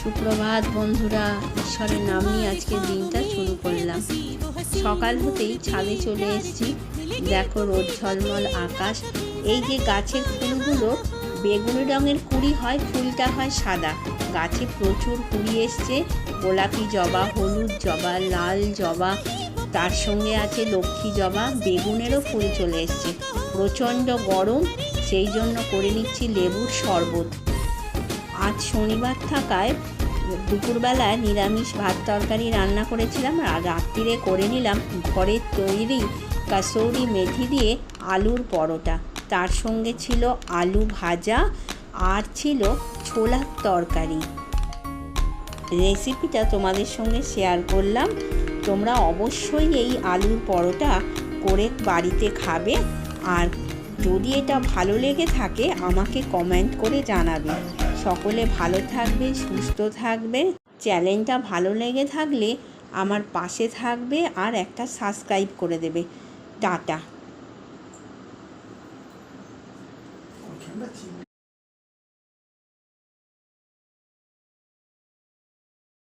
সুপ্রভাত বন্ধুরা, ঈশ্বরের নাম নিয়ে আজকের দিনটা শুরু করলাম। সকাল হতেই ছাদে চলে এসেছি। দেখো রোদ ঝলমল আকাশ। এই যে গাছের ফুলগুলো বেগুনি রঙের কুঁড়ি হয়, ফুলটা হয় সাদা। গাছে প্রচুর কুঁড়ি এসছে, গোলাপি জবা, হলুদ জবা, লাল জবা, তার সঙ্গে আছে লক্ষ্মী জবা, বেগুনেরও ফুল চলে এসছে। প্রচণ্ড গরম, সেই জন্য করে নিচ্ছি লেবুর শরবত। আজ শনিবার থাকায় দুপুরবেলায় নিরামিষ ভাত তরকারি রান্না করেছিলাম, আর রাত্রিরে করে নিলাম ঘরের তৈরি কাসৌরি মেথি দিয়ে আলুর পরোটা। তার সঙ্গে ছিল আলু ভাজা আর ছিল ছোলার তরকারি। রেসিপিটা তোমাদের সঙ্গে শেয়ার করলাম। তোমরা অবশ্যই এই আলুর পরোটা করে বাড়িতে খাবে, আর যদি এটা ভালো লেগে থাকে আমাকে কমেন্ট করে জানাবে। সকলে ভালো থাকবে, সুস্থ থাকবে। চ্যানেলটা ভালো লেগে থাকলে আমার পাশে থাকবে আর একটা সাবস্ক্রাইব করে দেবে। টাটা।